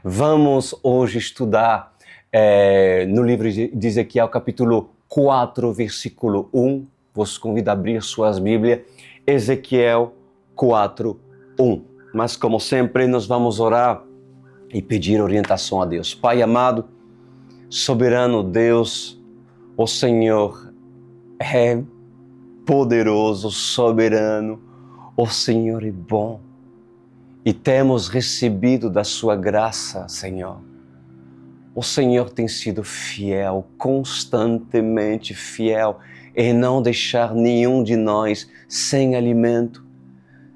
Vamos hoje estudar no livro de Ezequiel, capítulo 4, versículo 1. Vos convido a abrir suas Bíblias. Ezequiel 4, 1. Mas como sempre, nós vamos orar e pedir orientação a Deus. Pai amado, soberano Deus, o Senhor é poderoso, soberano, o Senhor é bom. E temos recebido da sua graça, Senhor. O Senhor tem sido fiel, constantemente fiel, em não deixar nenhum de nós sem alimento,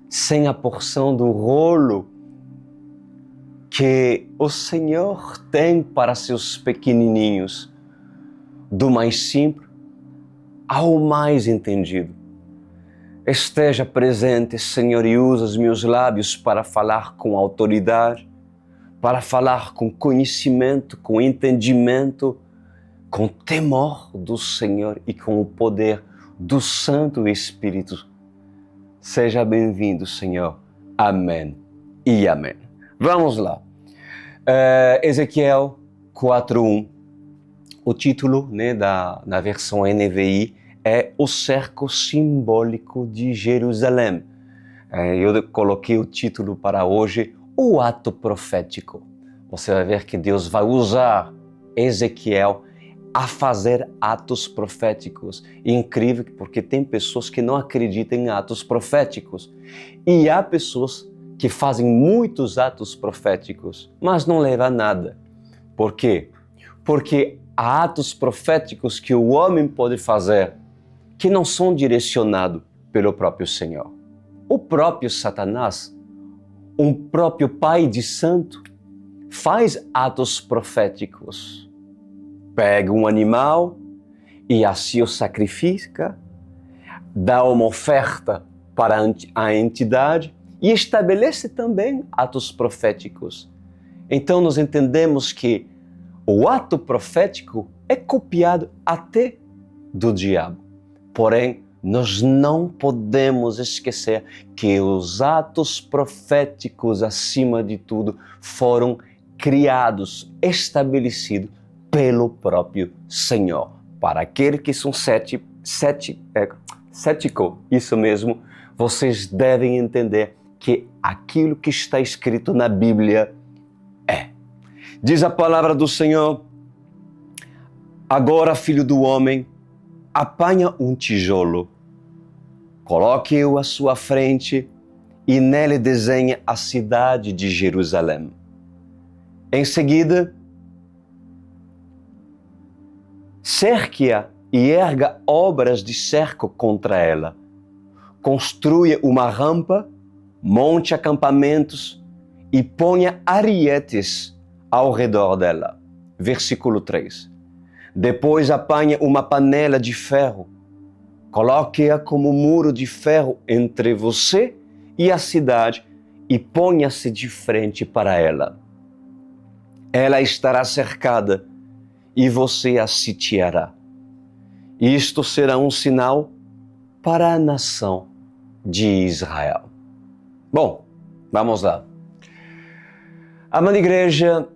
sem a porção do rolo que o Senhor tem para seus pequenininhos, do mais simples ao mais entendido. Esteja presente, Senhor, e usa os meus lábios para falar com autoridade, para falar com conhecimento, com entendimento, com temor do Senhor e com o poder do Santo Espírito. Seja bem-vindo, Senhor. Amém e amém. Vamos lá. Ezequiel 4:1. O título, na versão NVI é O Cerco Simbólico de Jerusalém. Eu coloquei o título para hoje, O Ato Profético. Você vai ver que Deus vai usar Ezequiel a fazer atos proféticos. E incrível, porque tem pessoas que não acreditam em atos proféticos. E há pessoas que fazem muitos atos proféticos, mas não levam a nada. Por quê? Porque há atos proféticos que o homem pode fazer que não são direcionados pelo próprio Senhor. O próprio Satanás, um próprio pai de santo, faz atos proféticos. Pega um animal e assim o sacrifica, dá uma oferta para a entidade e estabelece também atos proféticos. Então nós entendemos que o ato profético é copiado até do diabo. Porém, nós não podemos esquecer que os atos proféticos, acima de tudo, foram criados, estabelecidos pelo próprio Senhor. Para aqueles que são cético, isso mesmo, vocês devem entender que aquilo que está escrito na Bíblia é. Diz a palavra do Senhor: agora, filho do homem, apanha um tijolo, coloque-o à sua frente e nele desenhe a cidade de Jerusalém. Em seguida, cerque-a e erga obras de cerco contra ela. Construa uma rampa, monte acampamentos e ponha arietes ao redor dela. Versículo 3. Depois apanhe uma panela de ferro, coloque-a como muro de ferro entre você e a cidade e ponha-se de frente para ela. Ela estará cercada e você a sitiará. Isto será um sinal para a nação de Israel. Bom, vamos lá. Amada igreja,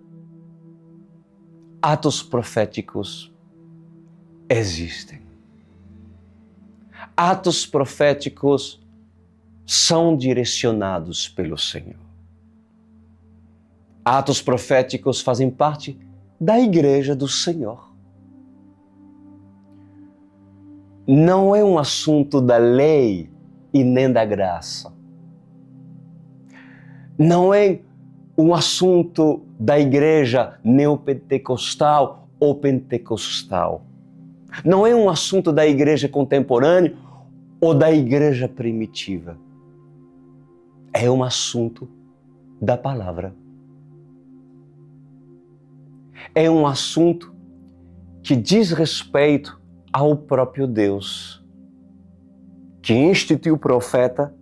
atos proféticos existem. Atos proféticos são direcionados pelo Senhor. Atos proféticos fazem parte da igreja do Senhor. Não é um assunto da lei e nem da graça. Não é um assunto da igreja neopentecostal ou pentecostal. Não é um assunto da igreja contemporânea ou da igreja primitiva. É um assunto da palavra. É um assunto que diz respeito ao próprio Deus, que instituiu o profeta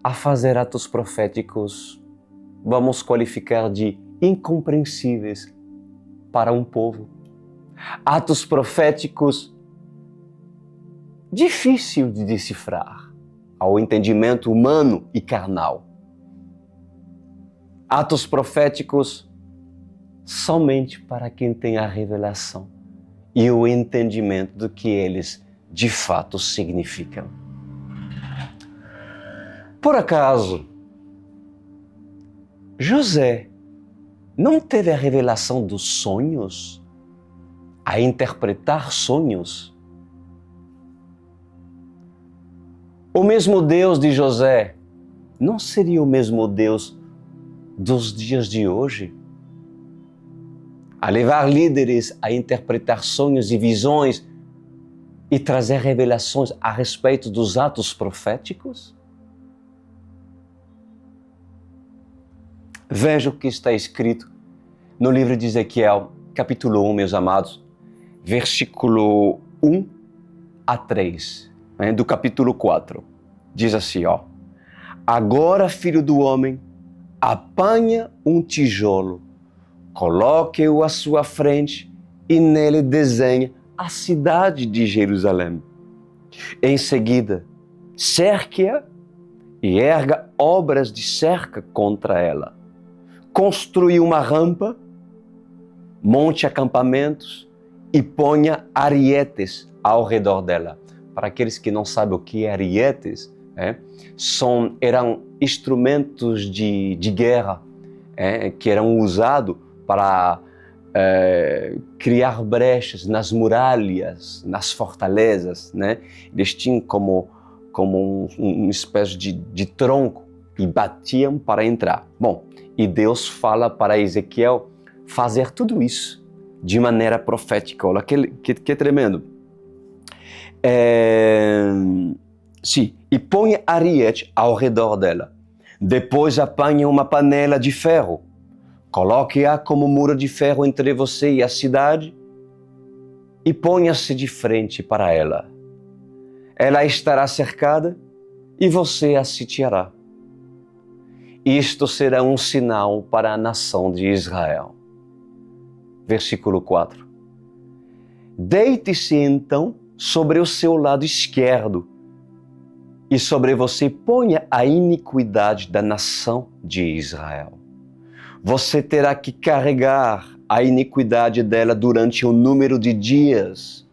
a fazer atos proféticos, vamos qualificar de incompreensíveis para um povo. Atos proféticos difícil de decifrar ao entendimento humano e carnal. Atos proféticos somente para quem tem a revelação e o entendimento do que eles de fato significam. Por acaso, José não teve a revelação dos sonhos, a interpretar sonhos? O mesmo Deus de José não seria o mesmo Deus dos dias de hoje? A levar líderes a interpretar sonhos e visões e trazer revelações a respeito dos atos proféticos? Veja o que está escrito no livro de Ezequiel, capítulo 1, meus amados, versículo 1 a 3, do capítulo 4. Diz assim, ó: Agora, filho do homem, apanha um tijolo, coloque-o à sua frente e nele desenhe a cidade de Jerusalém. Em seguida, cerque-a e erga obras de cerca contra ela. Construi uma rampa, monte acampamentos e ponha arietes ao redor dela. Para aqueles que não sabem o que é arietes, eram instrumentos de guerra que eram usados para criar brechas nas muralhas, nas fortalezas. Eles tinham como uma espécie de tronco e batiam para entrar. Bom, e Deus fala para Ezequiel fazer tudo isso de maneira profética. Olha que tremendo. Sim, e põe ariete ao redor dela. Depois apanhe uma panela de ferro. Coloque-a como muro de ferro entre você e a cidade e ponha-se de frente para ela. Ela estará cercada e você a sitiará. Isto será um sinal para a nação de Israel. Versículo 4. Deite-se então sobre o seu lado esquerdo e sobre você ponha a iniquidade da nação de Israel. Você terá que carregar a iniquidade dela durante o número de dias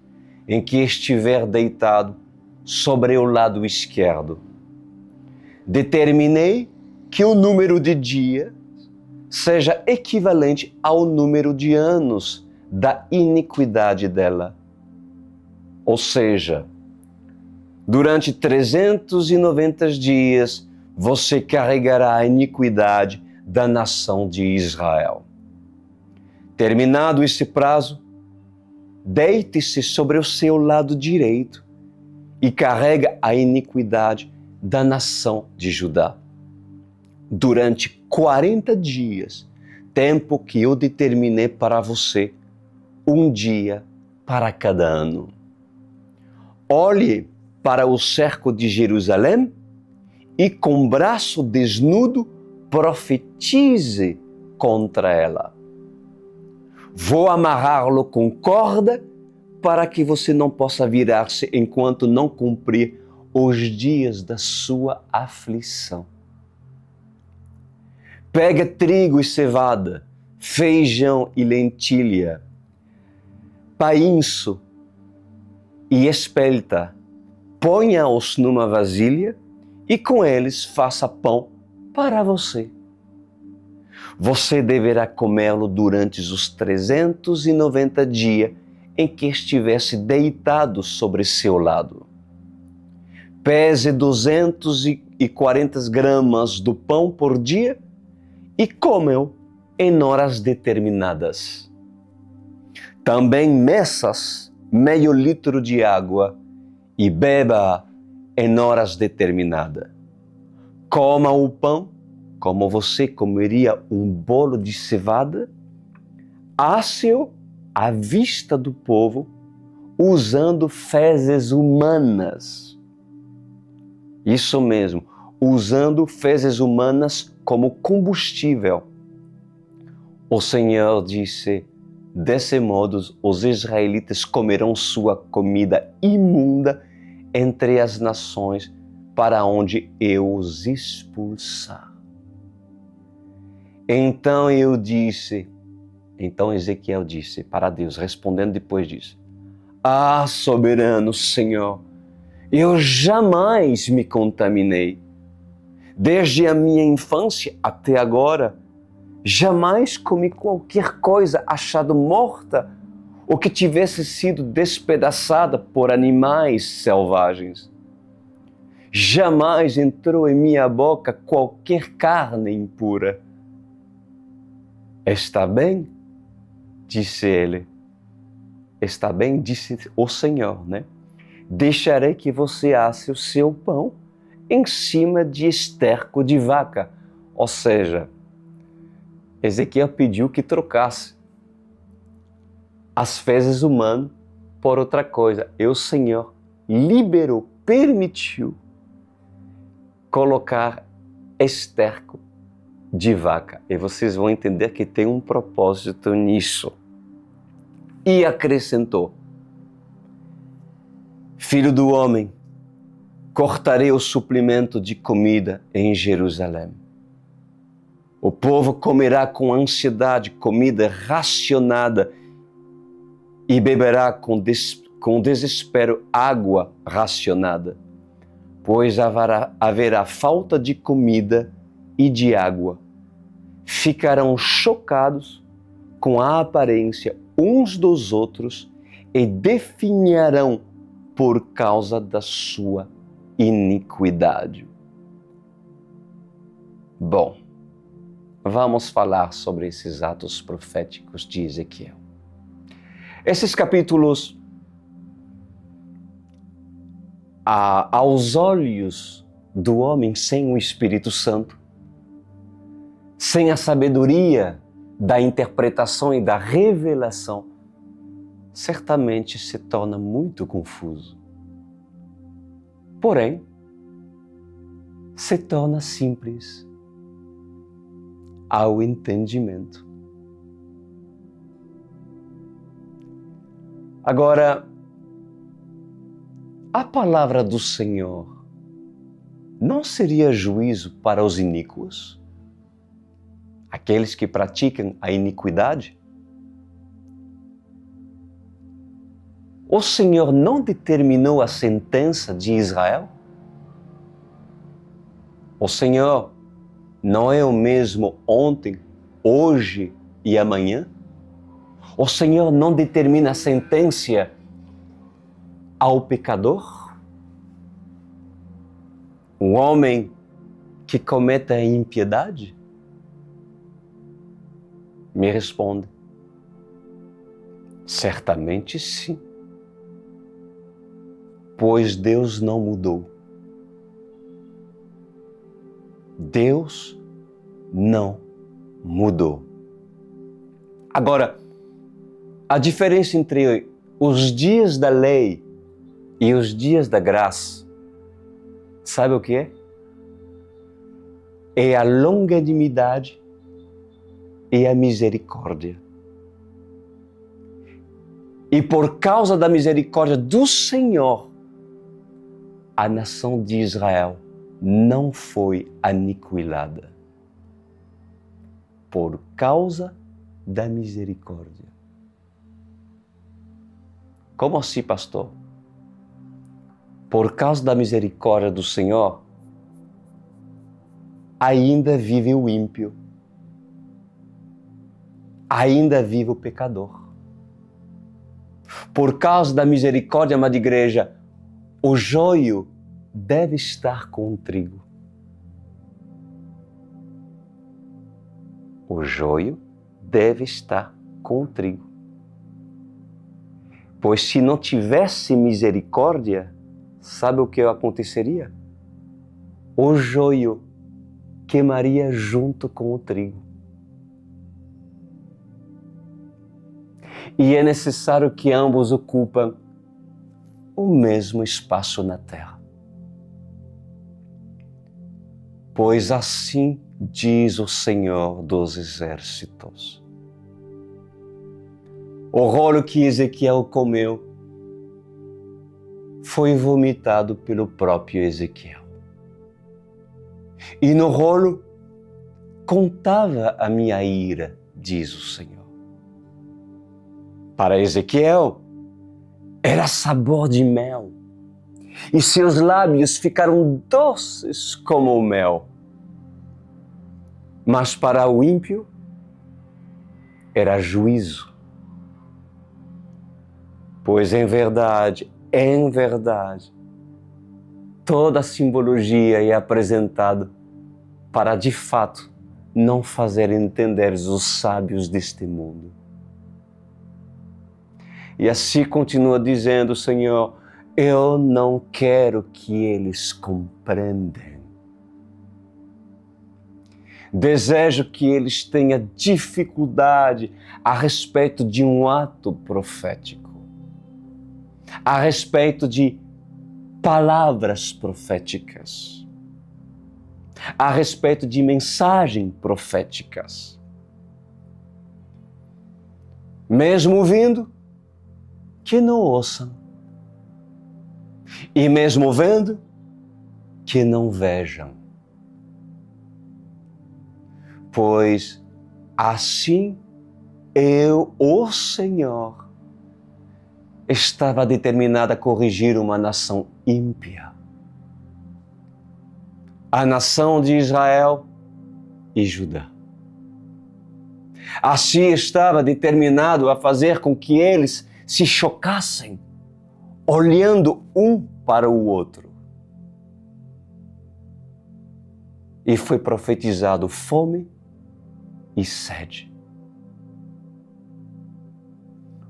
em que estiver deitado sobre o lado esquerdo. Determinei que o número de dias seja equivalente ao número de anos da iniquidade dela. Ou seja, durante 390 dias você carregará a iniquidade da nação de Israel. Terminado esse prazo, deite-se sobre o seu lado direito e carrega a iniquidade da nação de Judá. Durante 40 dias, tempo que eu determinei para você, um dia para cada ano. Olhe para o cerco de Jerusalém e com braço desnudo profetize contra ela. Vou amarrá-lo com corda para que você não possa virar-se enquanto não cumprir os dias da sua aflição. Pega trigo e cevada, feijão e lentilha, painço e espelta, ponha-os numa vasilha e com eles faça pão para você. Você deverá comê-lo durante os 390 dias em que estivesse deitado sobre seu lado. Pese 240 gramas do pão por dia e come-o em horas determinadas. Também meças meio litro de água e beba em horas determinadas. Coma o pão como você comeria um bolo de cevada, asse-o à vista do povo, usando fezes humanas. Isso mesmo, usando fezes humanas como combustível. O Senhor disse: desse modo os israelitas comerão sua comida imunda entre as nações para onde eu os expulsar. Então Ezequiel disse para Deus, respondendo depois disso: Ah, soberano Senhor, eu jamais me contaminei. Desde a minha infância até agora, jamais comi qualquer coisa achada morta ou que tivesse sido despedaçada por animais selvagens. Jamais entrou em minha boca qualquer carne impura. Está bem? Disse ele. Está bem? Disse o Senhor, né? Deixarei que você asse o seu pão em cima de esterco de vaca. Ou seja, Ezequiel pediu que trocasse as fezes humanas por outra coisa. E o Senhor liberou, permitiu colocar esterco de vaca. E vocês vão entender que tem um propósito nisso. E acrescentou: Filho do homem, cortarei o suplemento de comida em Jerusalém. O povo comerá com ansiedade comida racionada e beberá com desespero água racionada, pois haverá falta de comida e de água. Ficarão chocados com a aparência uns dos outros e definharão por causa da sua iniquidade. Bom, vamos falar sobre esses atos proféticos de Ezequiel. Esses capítulos, aos olhos do homem sem o Espírito Santo, sem a sabedoria da interpretação e da revelação, certamente se torna muito confuso. Porém, se torna simples ao entendimento. Agora, a palavra do Senhor não seria juízo para os iníquos? Aqueles que praticam a iniquidade? O Senhor não determinou a sentença de Israel? O Senhor não é o mesmo ontem, hoje e amanhã? O Senhor não determina a sentença ao pecador? O homem que cometa a impiedade? Me responde: certamente sim, pois Deus não mudou. Deus não mudou. Agora, a diferença entre os dias da lei e os dias da graça, sabe o que é? É a longanimidade e a misericórdia. E por causa da misericórdia do Senhor, a nação de Israel não foi aniquilada. Por causa da misericórdia. Como assim, pastor? Por causa da misericórdia do Senhor, ainda vive o ímpio. Ainda vive o pecador. Por causa da misericórdia, amada igreja, o joio deve estar com o trigo. O joio deve estar com o trigo. Pois se não tivesse misericórdia, sabe o que aconteceria? O joio queimaria junto com o trigo. E é necessário que ambos ocupem o mesmo espaço na terra. Pois assim diz o Senhor dos Exércitos: o rolo que Ezequiel comeu foi vomitado pelo próprio Ezequiel. E no rolo contava a minha ira, diz o Senhor. Para Ezequiel, era sabor de mel, e seus lábios ficaram doces como o mel. Mas para o ímpio, era juízo. Pois em verdade, toda a simbologia é apresentada para, de fato, não fazer entender os sábios deste mundo. E assim continua dizendo o Senhor, eu não quero que eles compreendam. Desejo que eles tenham dificuldade a respeito de um ato profético, a respeito de palavras proféticas, a respeito de mensagens proféticas. Mesmo ouvindo, que não ouçam. E mesmo vendo, que não vejam. Pois assim eu, o Senhor, estava determinado a corrigir uma nação ímpia. A nação de Israel e Judá. Assim estava determinado a fazer com que eles se chocassem, olhando um para o outro. E foi profetizado fome e sede.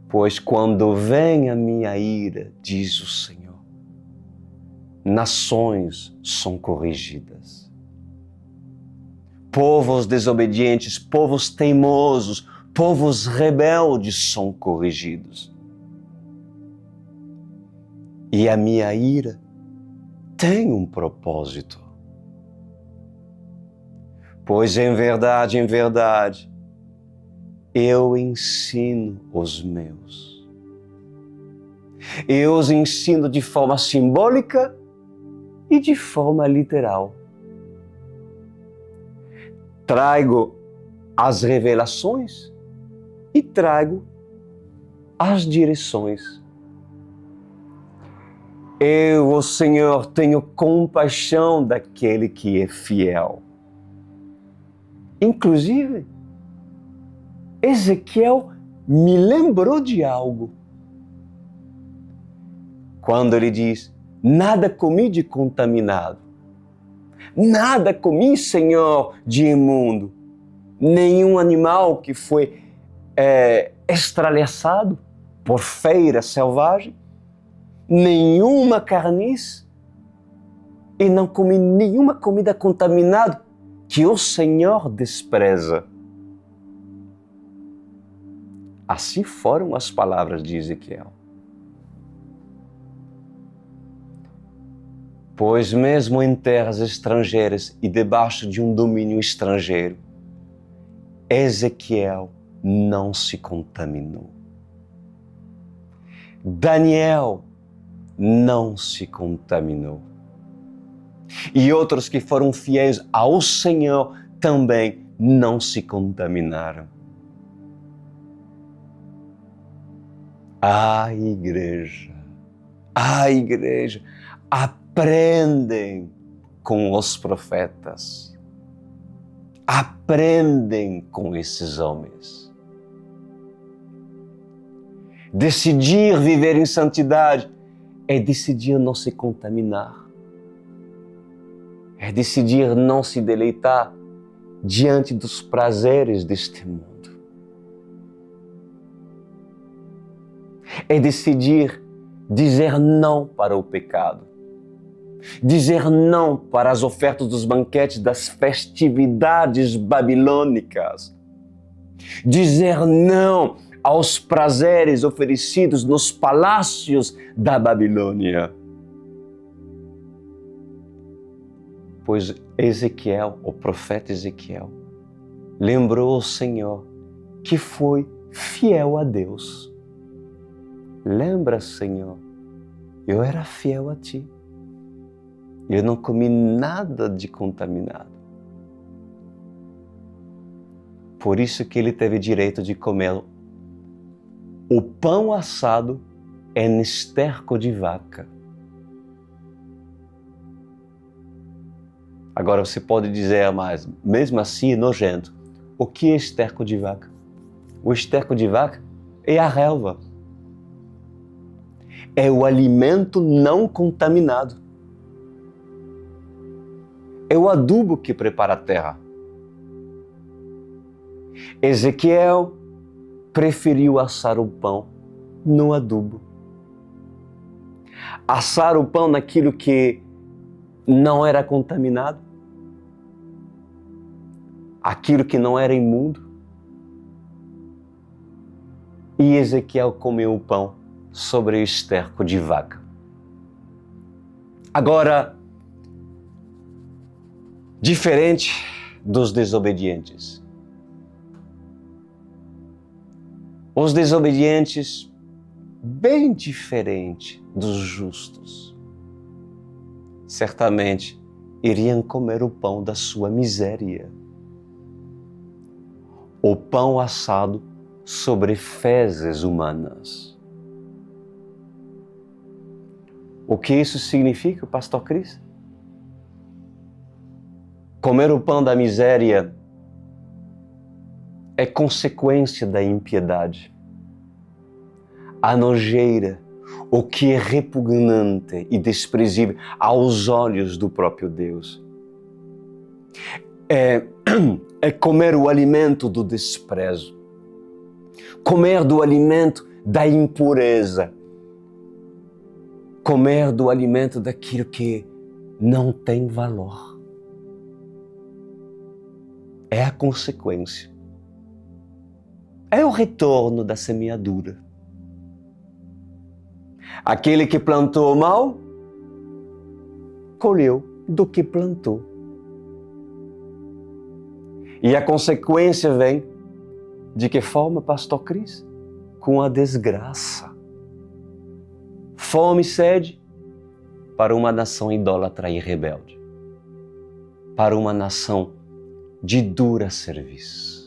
Pois quando vem a minha ira, diz o Senhor, nações são corrigidas. Povos desobedientes, povos teimosos, povos rebeldes são corrigidos. E a minha ira tem um propósito. Pois em verdade, eu ensino os meus. Eu os ensino de forma simbólica e de forma literal. Trago as revelações e trago as direções. Eu, o Senhor, tenho compaixão daquele que é fiel. Inclusive, Ezequiel me lembrou de algo. Quando ele diz, nada comi de contaminado. Nada comi, Senhor, de imundo. Nenhum animal que foi estralhaçado por feira selvagem. Nenhuma carniça. E não comi nenhuma comida contaminada que o Senhor despreza. Assim foram as palavras de Ezequiel. Pois mesmo em terras estrangeiras e debaixo de um domínio estrangeiro, Ezequiel não se contaminou. Daniel não se contaminou. E outros que foram fiéis ao Senhor também não se contaminaram. Igreja, aprendem com os profetas. Aprendem com esses homens. Decidir viver em santidade é decidir não se contaminar. É decidir não se deleitar diante dos prazeres deste mundo. É decidir dizer não para o pecado. Dizer não para as ofertas dos banquetes das festividades babilônicas. Dizer não aos prazeres oferecidos nos palácios da Babilônia. Pois Ezequiel, o profeta Ezequiel, lembrou o Senhor que foi fiel a Deus. Lembra, Senhor, eu era fiel a Ti. Eu não comi nada de contaminado. Por isso que ele teve direito de comer o pão assado em esterco de vaca. Agora você pode dizer, mas mesmo assim é nojento. O que é esterco de vaca? O esterco de vaca é a relva. É o alimento não contaminado. É o adubo que prepara a terra. Ezequiel preferiu assar o pão no adubo. Assar o pão naquilo que não era contaminado, aquilo que não era imundo. E Ezequiel comeu o pão sobre o esterco de vaca. Agora, diferente dos desobedientes. Os desobedientes, bem diferente dos justos, certamente iriam comer o pão da sua miséria. O pão assado sobre fezes humanas. O que isso significa, pastor Cris? Comer o pão da miséria é consequência da impiedade. A nojeira, o que é repugnante e desprezível aos olhos do próprio Deus. É comer o alimento do desprezo. Comer do alimento da impureza. Comer do alimento daquilo que não tem valor. É a consequência. É o retorno da semeadura. Aquele que plantou mal, colheu do que plantou. E a consequência vem de que forma, pastor Cris? Com a desgraça. Fome e sede para uma nação idólatra e rebelde. Para uma nação de dura serviço.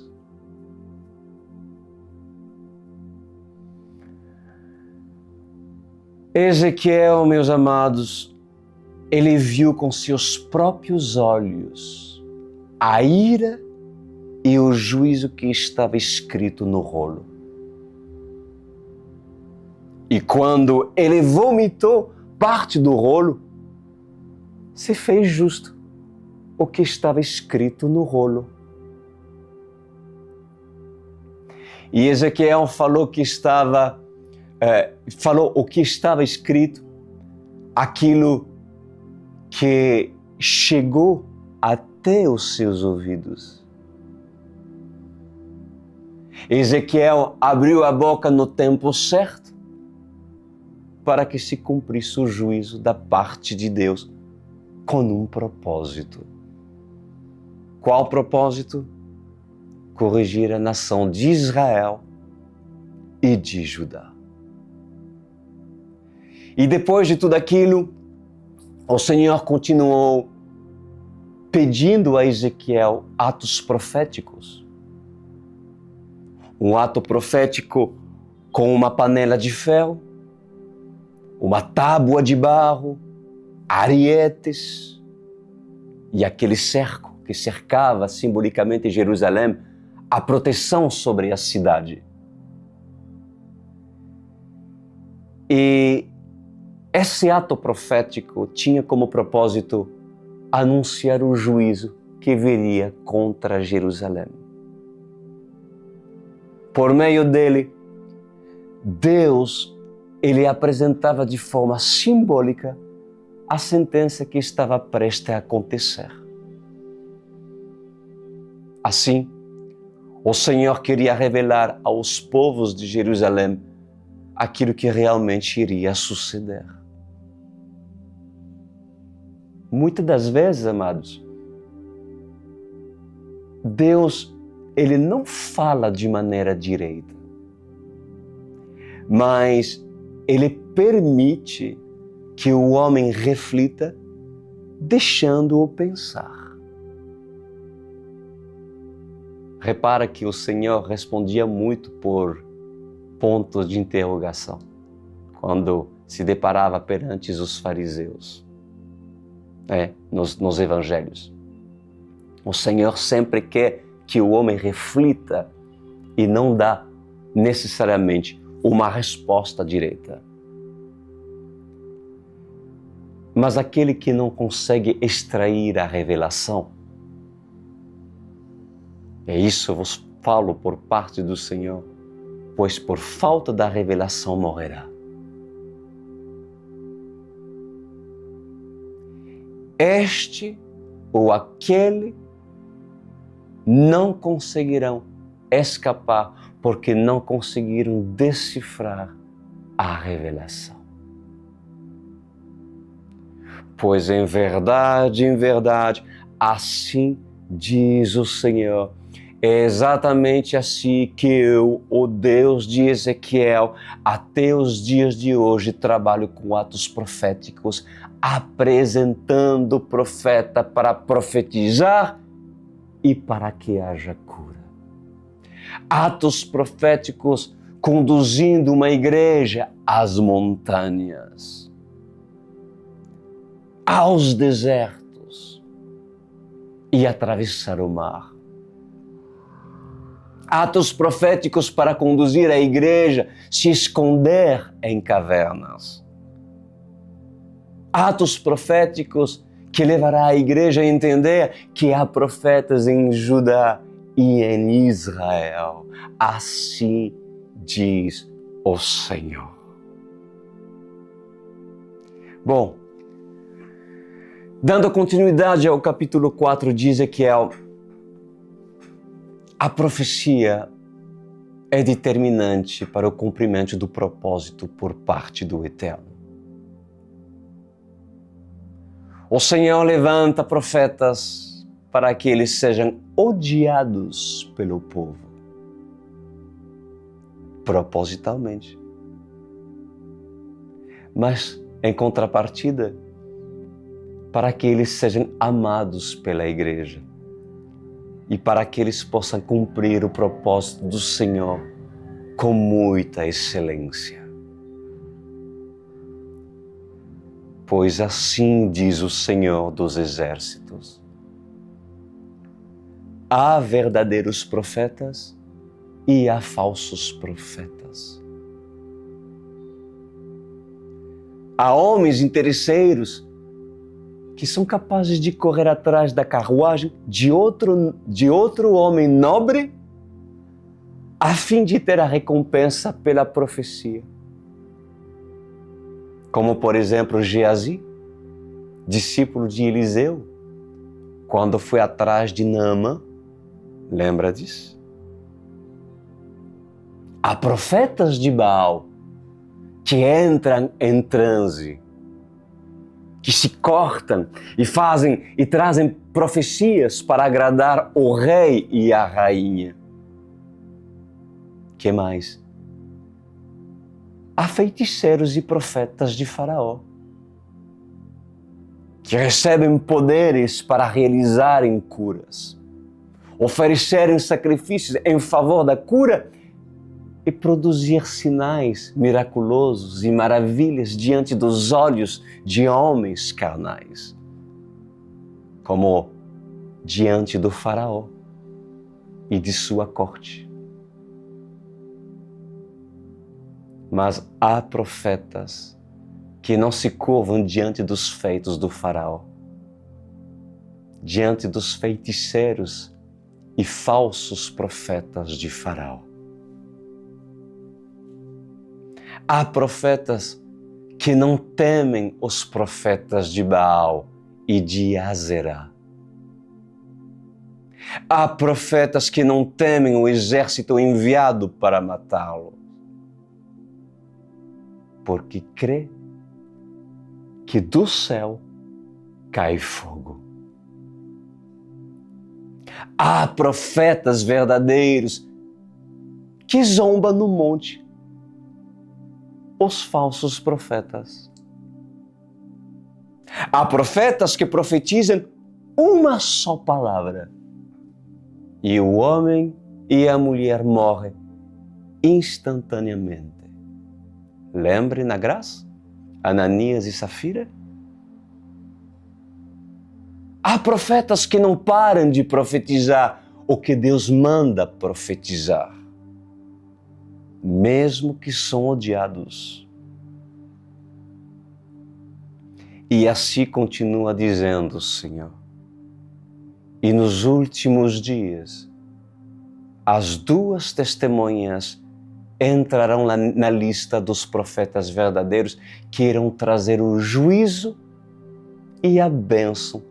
Ezequiel, meus amados, ele viu com seus próprios olhos a ira e o juízo que estava escrito no rolo. E quando ele vomitou parte do rolo, se fez justo o que estava escrito no rolo. E Ezequiel falou o que estava escrito, aquilo que chegou até os seus ouvidos. Ezequiel abriu a boca no tempo certo para que se cumprisse o juízo da parte de Deus com um propósito. Qual propósito? Corrigir a nação de Israel e de Judá. E depois de tudo aquilo, o Senhor continuou pedindo a Ezequiel atos proféticos. Um ato profético com uma panela de ferro, uma tábua de barro, arietes e aquele cerco que cercava simbolicamente Jerusalém, a proteção sobre a cidade. E esse ato profético tinha como propósito anunciar o juízo que viria contra Jerusalém. Por meio dele, Deus, ele apresentava de forma simbólica a sentença que estava prestes a acontecer. Assim, o Senhor queria revelar aos povos de Jerusalém aquilo que realmente iria suceder. Muitas das vezes, amados, Deus, ele não fala de maneira direta, mas ele permite que o homem reflita, deixando-o pensar. Repara que o Senhor respondia muito por pontos de interrogação quando se deparava perante os fariseus, nos evangelhos. O Senhor sempre quer que o homem reflita e não dá necessariamente uma resposta direta. Mas aquele que não consegue extrair a revelação, isso eu vos falo por parte do Senhor, pois por falta da revelação morrerá. Este ou aquele não conseguirão escapar porque não conseguiram decifrar a revelação. Pois em verdade, assim diz o Senhor, é exatamente assim que eu, o Deus de Ezequiel, até os dias de hoje trabalho com atos proféticos, apresentando o profeta para profetizar e para que haja cura. Atos proféticos conduzindo uma igreja às montanhas, aos desertos e atravessar o mar. Atos proféticos para conduzir a igreja se esconder em cavernas. Atos proféticos que levará a igreja a entender que há profetas em Judá e em Israel. Assim diz o Senhor. Bom, dando continuidade ao capítulo 4 de Ezequiel, a profecia é determinante para o cumprimento do propósito por parte do Eterno. O Senhor levanta profetas para que eles sejam odiados pelo povo, propositalmente. Mas, em contrapartida, para que eles sejam amados pela igreja e para que eles possam cumprir o propósito do Senhor com muita excelência. Pois assim diz o Senhor dos Exércitos: há verdadeiros profetas e há falsos profetas. Há homens interesseiros que são capazes de correr atrás da carruagem de outro homem nobre a fim de ter a recompensa pela profecia. Como, por exemplo, Geazi, discípulo de Eliseu, quando foi atrás de Naamã. Lembra disso? Há profetas de Baal que entram em transe, que se cortam e fazem e trazem profecias para agradar o rei e a rainha. Que mais? Há feiticeiros e profetas de Faraó que recebem poderes para realizarem curas, oferecerem sacrifícios em favor da cura e produzir sinais miraculosos e maravilhas diante dos olhos de homens carnais, como diante do Faraó e de sua corte. Mas há profetas que não se curvam diante dos feitos do Faraó, diante dos feiticeiros e falsos profetas de Faraó. Há profetas que não temem os profetas de Baal e de Azerá. Há profetas que não temem o exército enviado para matá-lo, porque crê que do céu cai fogo. Há profetas verdadeiros que zombam no monte os falsos profetas. Há profetas que profetizam uma só palavra e o homem e a mulher morrem instantaneamente. Lembre na graça? Ananias e Safira? Há profetas que não param de profetizar o que Deus manda profetizar, mesmo que são odiados. E assim continua dizendo o Senhor. E nos últimos dias, as duas testemunhas entrarão na lista dos profetas verdadeiros que irão trazer o juízo e a bênção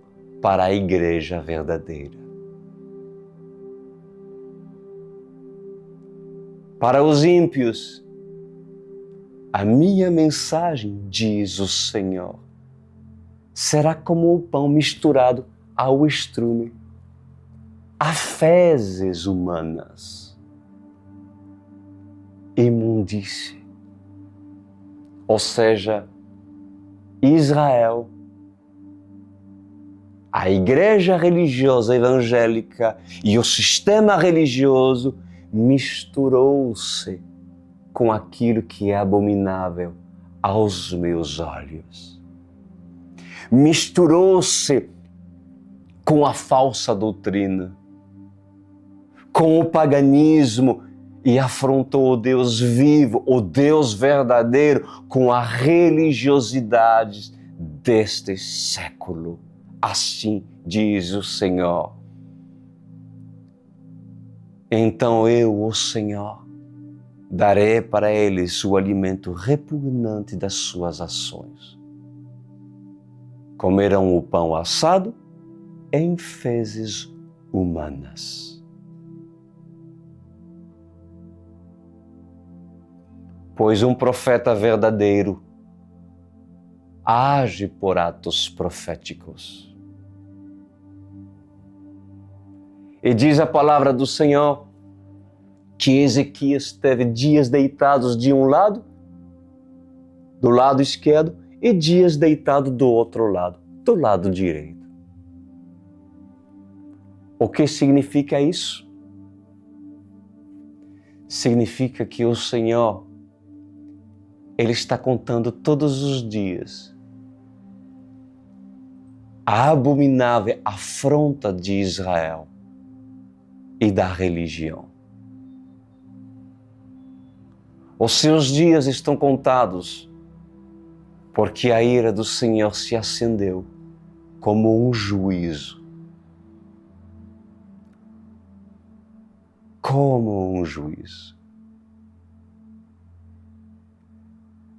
para a igreja verdadeira. Para os ímpios, a minha mensagem, diz o Senhor, será como o pão misturado ao estrume, a fezes humanas, imundície. Ou seja, Israel, a igreja religiosa evangélica e o sistema religioso misturou-se com aquilo que é abominável aos meus olhos. Misturou-se com a falsa doutrina, com o paganismo e afrontou o Deus vivo, o Deus verdadeiro, com a religiosidade deste século. Assim diz o Senhor. Então eu, o Senhor, darei para eles o alimento repugnante das suas ações. Comerão o pão assado em fezes humanas. Pois um profeta verdadeiro age por atos proféticos. E diz a palavra do Senhor que Ezequias teve dias deitados de um lado, do lado esquerdo, e dias deitado do outro lado, do lado direito. O que significa isso? Significa que o Senhor, Ele está contando todos os dias a abominável afronta de Israel e da religião. Os seus dias estão contados, porque a ira do Senhor se acendeu como um juízo. Como um juízo.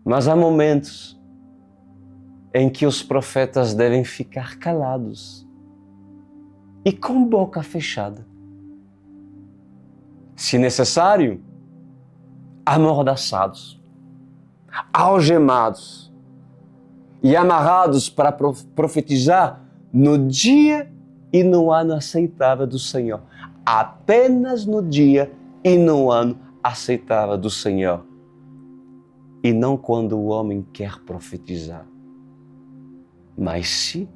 Mas há momentos em que os profetas devem ficar calados e com boca fechada. Se necessário, amordaçados, algemados e amarrados para profetizar no dia e no ano aceitável do Senhor. Apenas no dia e no ano aceitável do Senhor. E não quando o homem quer profetizar, mas sim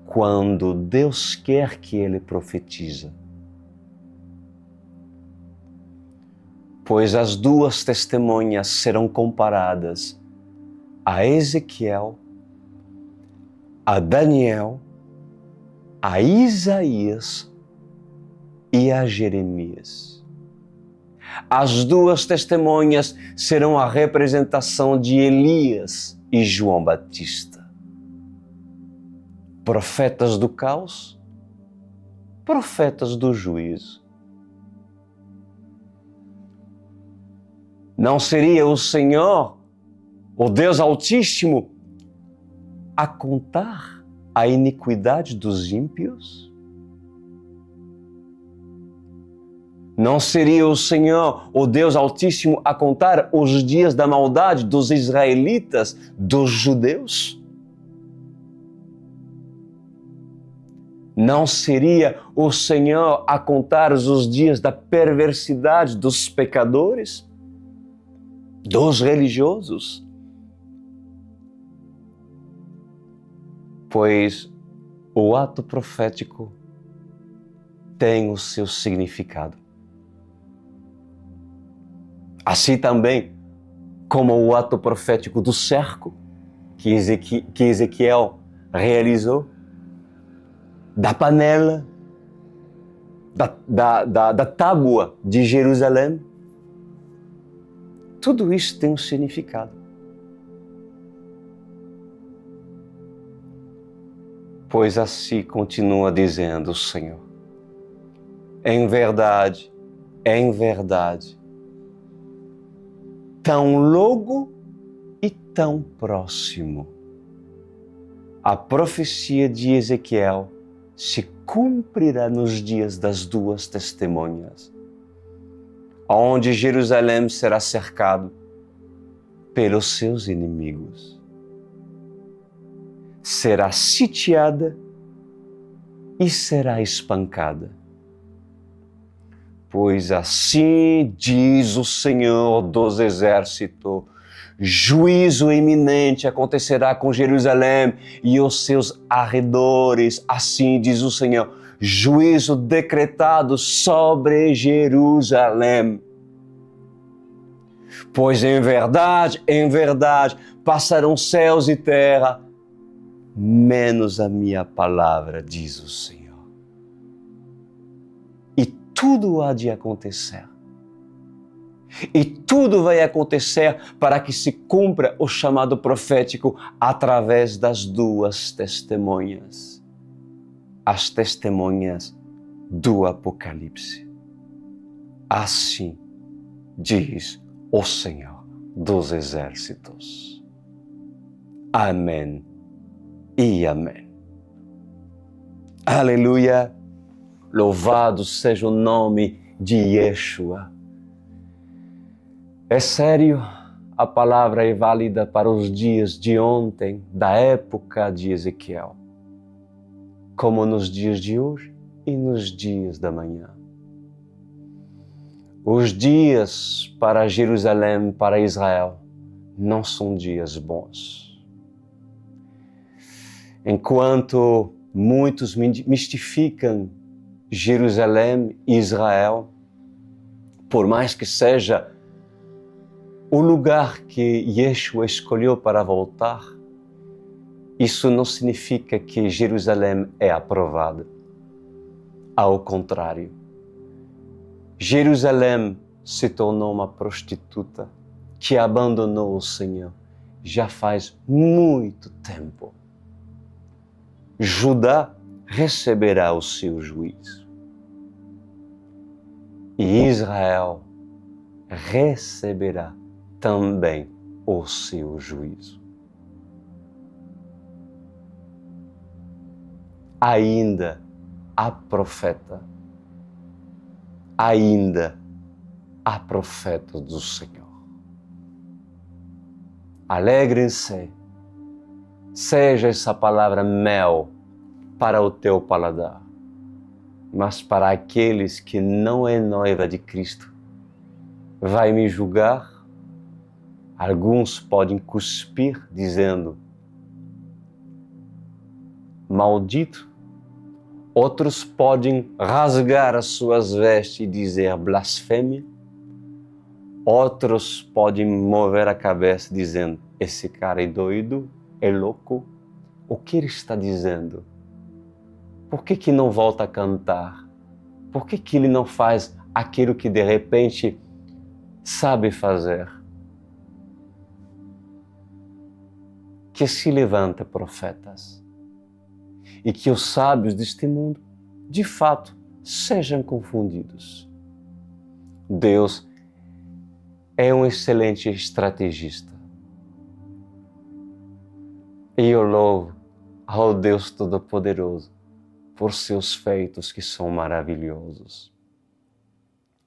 quando Deus quer que ele profetiza. Pois as duas testemunhas serão comparadas a Ezequiel, a Daniel, a Isaías e a Jeremias. As duas testemunhas serão a representação de Elias e João Batista. Profetas do caos, profetas do juízo. Não seria o Senhor, o Deus Altíssimo, a contar a iniquidade dos ímpios? Não seria o Senhor, o Deus Altíssimo, a contar os dias da maldade dos israelitas, dos judeus? Não seria o Senhor a contar os dias da perversidade dos pecadores, dos religiosos? Pois o ato profético tem o seu significado. Assim também como o ato profético do cerco que Ezequiel realizou, da panela, da tábua de Jerusalém, tudo isso tem um significado. Pois assim continua dizendo o Senhor: em verdade, tão logo e tão próximo, a profecia de Ezequiel se cumprirá nos dias das duas testemunhas, onde Jerusalém será cercado pelos seus inimigos. Será sitiada e será espancada. Pois assim diz o Senhor dos Exércitos: juízo iminente acontecerá com Jerusalém e os seus arredores. Assim diz o Senhor: juízo decretado sobre Jerusalém. Pois em verdade, passarão céus e terra, menos a minha palavra, diz o Senhor. E tudo há de acontecer. E tudo vai acontecer para que se cumpra o chamado profético através das duas testemunhas. As testemunhas do Apocalipse. Assim diz o Senhor dos Exércitos. Amém e amém. Aleluia! Louvado seja o nome de Yeshua. É sério, a palavra é válida para os dias de ontem, da época de Ezequiel, como nos dias de hoje e nos dias da manhã. Os dias para Jerusalém, para Israel, não são dias bons. Enquanto muitos mistificam Jerusalém e Israel, por mais que seja o lugar que Yeshua escolheu para voltar, isso não significa que Jerusalém é aprovada. Ao contrário, Jerusalém se tornou uma prostituta que abandonou o Senhor já faz muito tempo. Judá receberá o seu juízo. E Israel receberá também o seu juízo. Ainda há profeta, ainda há profeta do Senhor. Alegrem-se, seja essa palavra mel para o teu paladar, mas para aqueles que não é noiva de Cristo, vai me julgar. Alguns podem cuspir dizendo maldito, outros podem rasgar as suas vestes e dizer blasfêmia, outros podem mover a cabeça dizendo esse cara é doido, é louco, o que ele está dizendo? Por que não volta a cantar? Por que ele não faz aquilo que de repente sabe fazer? Que se levanta profetas e que os sábios deste mundo, de fato, sejam confundidos. Deus é um excelente estrategista. E eu louvo ao Deus Todo-Poderoso por seus feitos que são maravilhosos.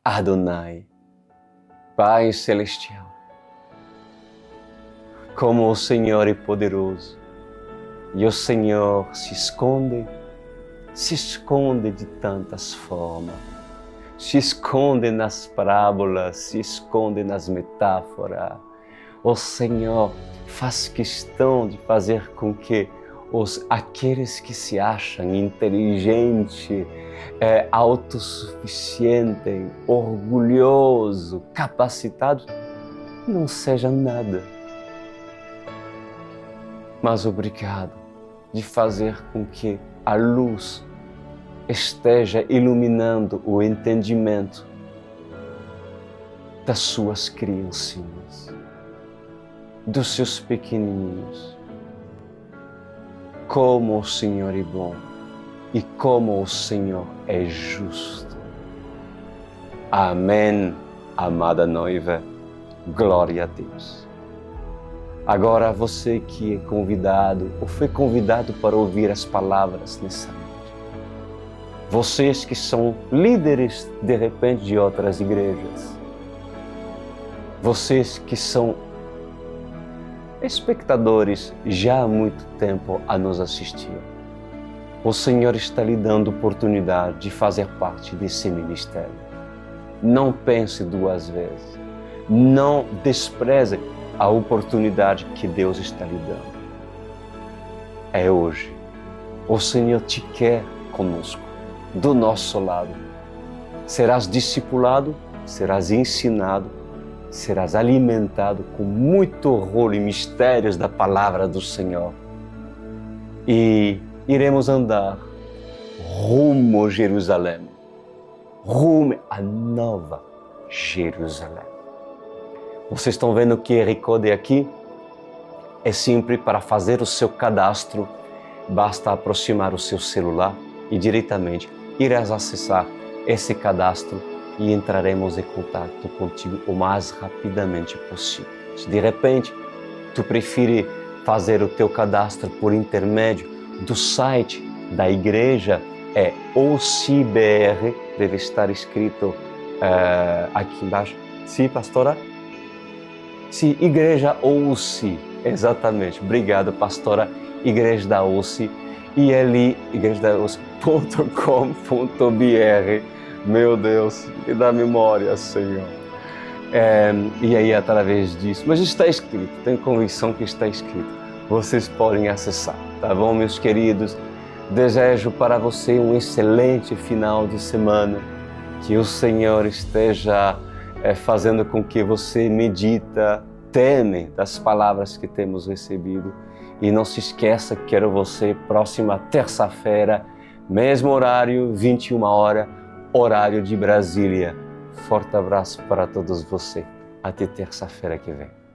Adonai, Pai Celestial, como o Senhor é poderoso, e o Senhor se esconde de tantas formas, se esconde nas parábolas, se esconde nas metáforas. O Senhor faz questão de fazer com que aqueles que se acham inteligente, autossuficiente, orgulhoso, capacitado, não sejam nada. Mas obrigado de fazer com que a luz esteja iluminando o entendimento das suas criancinhas, dos seus pequenininhos. Como o Senhor é bom e como o Senhor é justo. Amém, amada noiva. Glória a Deus. Agora você que é convidado ou foi convidado para ouvir as palavras nessa noite. Vocês que são líderes de repente de outras igrejas. Vocês que são espectadores já há muito tempo a nos assistir. O Senhor está lhe dando oportunidade de fazer parte desse ministério. Não pense duas vezes. Não despreze a oportunidade que Deus está lhe dando. É hoje. O Senhor te quer conosco, do nosso lado. Serás discipulado, serás ensinado, serás alimentado com muito orgulho e mistérios da palavra do Senhor. E iremos andar rumo a Jerusalém, rumo à nova Jerusalém. Vocês estão vendo o QR Code aqui? É simples. Para fazer o seu cadastro, basta aproximar o seu celular e diretamente irás acessar esse cadastro e entraremos em contato contigo o mais rapidamente possível. Se de repente tu prefere fazer o teu cadastro por intermédio do site da igreja, é OCBR, deve estar escrito aqui embaixo. Sim, pastora? Sim, Igreja OUCI, exatamente. Obrigado, pastora. Igreja da OUCI. E ali, igrejadaouci.com.br. Meu Deus, me dá memória, Senhor. E aí, através disso, mas está escrito, tenho convicção que está escrito. Vocês podem acessar, tá bom, meus queridos? Desejo para você um excelente final de semana. Que o Senhor esteja fazendo com que você medita, teme das palavras que temos recebido. E não se esqueça que quero você próxima terça-feira, mesmo horário, 21 horas, horário de Brasília. Forte abraço para todos vocês. Até terça-feira que vem.